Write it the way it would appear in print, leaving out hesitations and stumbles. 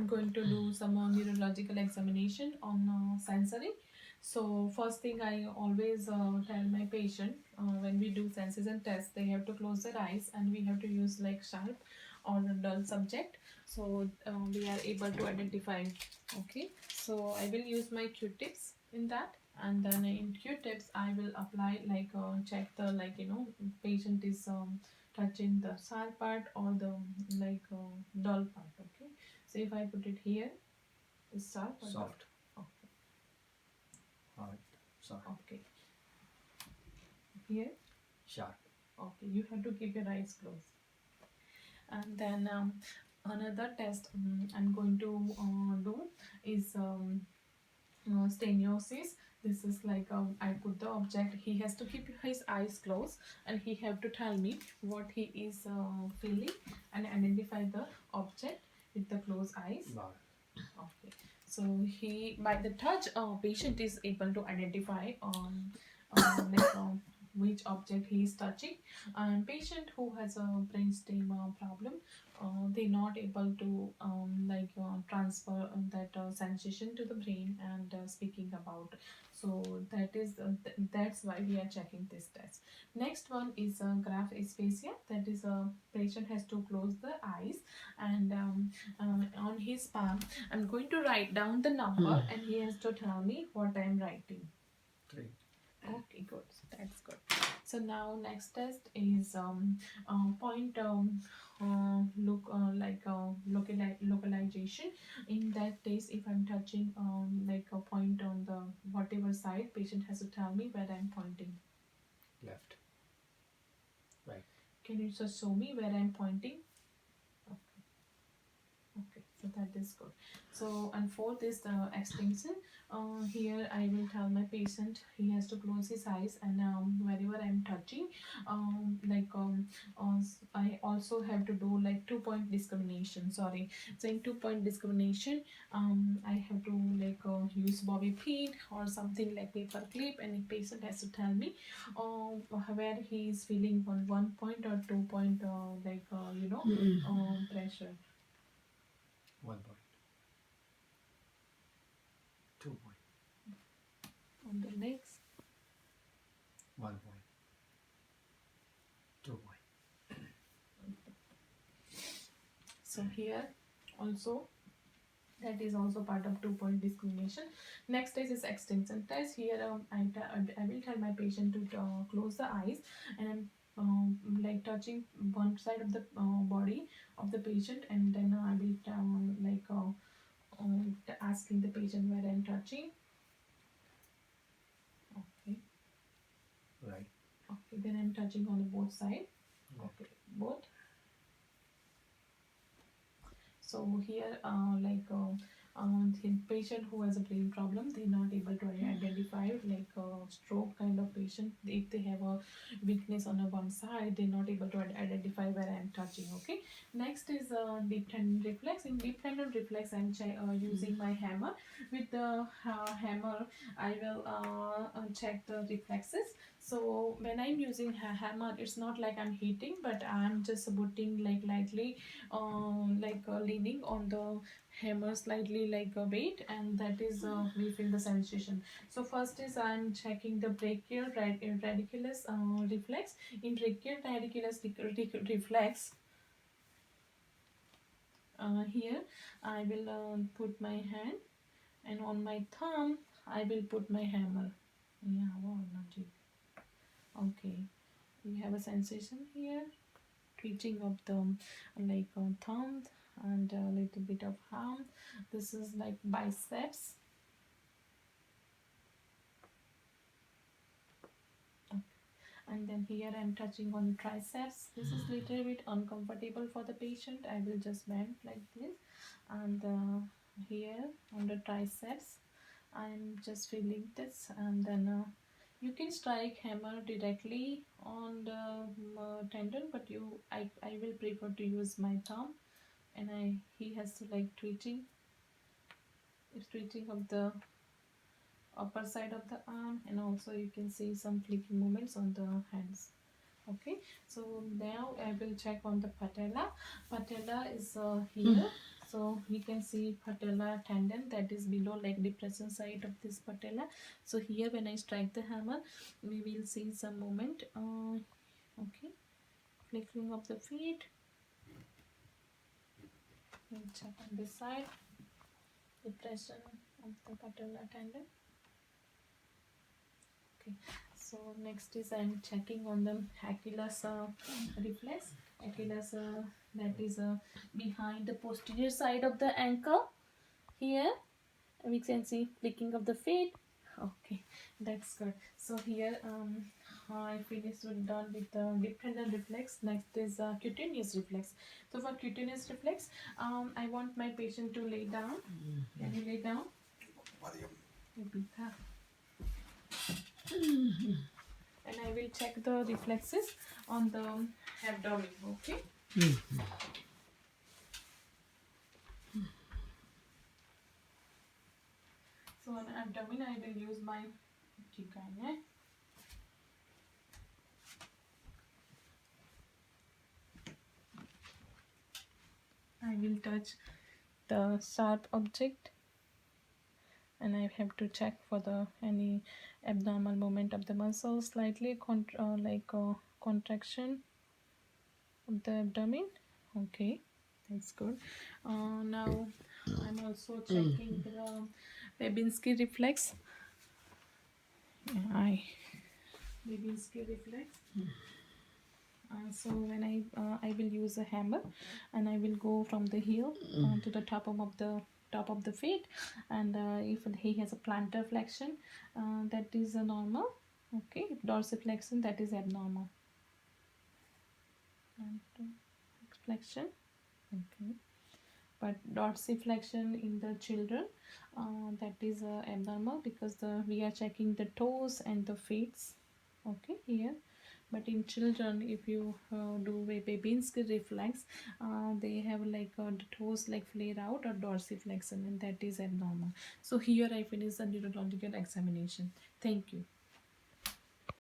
I'm going to do some neurological examination on sensory. So first thing I always tell my patient, when we do senses and tests, they have to close their eyes and we have to use like sharp or a dull subject, so we are able to identify. Okay, so I will use my q-tips in that, and then in q-tips I will apply like check the, like, patient is touching the sharp part or the like dull part. Okay, so if I put it here, is sharp or dull? Soft. Okay. Hard. Soft. Okay. Here. Sharp. Okay, you have to keep your eyes closed. And then another test I'm going to do is stenosis. This is like I put the object, he has to keep his eyes closed and he have to tell me what he is feeling and identify the object with the closed eyes. Bar. Okay, so he, by the touch, patient is able to identify like which object he is touching. And patient who has a brainstem problem, they not able to transfer that sensation to the brain and speaking about. So that is that's why we are checking this test. Next one is graph aphasia. That is a patient has to close the eyes and on his palm I'm going to write down the number and he has to tell me what I'm writing. 3. Okay, good. That's good. So now next test is point look like localization. In that case, if I'm touching like a point on the whatever side, patient has to tell me where I'm pointing. Left. Right. Can you just show me where I'm pointing? Okay, so that is good. So, and for this extension, here I will tell my patient he has to close his eyes and wherever I'm touching, I also have to do like 2-point discrimination. Sorry, so in 2-point discrimination, I have to like use bobby pin or something like paper clip, and the patient has to tell me where he is feeling on 1 point or 2-point pressure. 1 point. 2 point. On the legs. 1 point. 2 point. So here also that is also part of 2-point discrimination. Next test is extension test. Here I will tell my patient to close the eyes and like touching one side of the body of the patient, and then I will asking the patient where I'm touching. Okay. Right. Okay, then I'm touching on the both side. Left. Okay, both. So here, the patient who has a brain problem, they're not able to identify like a stroke kind of patient. If they have a weakness on a one side, they're not able to identify where I'm touching. Okay. Next is deep tendon reflex. In deep tendon reflex, I'm using my hammer. With the hammer, I will check the reflexes. So when I'm using hammer, it's not like I'm hitting, but I'm just putting like lightly leaning on the hammer slightly like a weight, and that is we feel the sensation. So first is I'm checking the brachial radiculus reflex. In brachial radiculus reflex, here I will put my hand, and on my thumb I will put my hammer. Yeah, wow, logic. Okay, we have a sensation here, twitching of the thumb and a little bit of arm. This is like biceps. Okay. And then here I'm touching on triceps. This is little bit uncomfortable for the patient. I will just bend like this, and here on the triceps I'm just feeling this, and then you can strike hammer directly on the tendon, but I will prefer to use my thumb, and he has to like twitching. It's twitching of the upper side of the arm, and also you can see some flicking movements on the hands. Okay, so now I will check on the patella. Patella is here. So we can see patella tendon that is below leg depression side of this patella. So here when I strike the hammer, we will see some movement. Okay, flickering of the feet. We'll check on this side, depression of the patella tendon. Okay, so next is I'm checking on the Achilles reflex. Achilles that is behind the posterior side of the ankle. Here we can see flicking of the feet. Okay, that's good. So here I finished done with the dependent reflex. Next is cutaneous reflex. So for cutaneous reflex, I want my patient to lay down. Can you lay down? Maybe that. And I will check the reflexes on the abdomen. Okay. So on abdomen, I will use my Tikane. I will touch the sharp object, and I have to check for the any abnormal movement of the muscle, slightly contraction of the abdomen. Okay, that's good. Now I'm also checking the Babinski reflex. I Babinski reflex. So when I will use a hammer, and I will go from the heel to the top of the feet, and if he has a plantar flexion, that is a normal. Okay, if dorsiflexion, that is abnormal. Plantar flexion. Okay, but dorsiflexion in the children, that is abnormal, because we are checking the toes and the feet. Okay, here. But in children, if you do a Babinski reflex, they have like the toes like flare out or dorsiflexion, and that is abnormal. So here I finish the neurological examination. Thank you.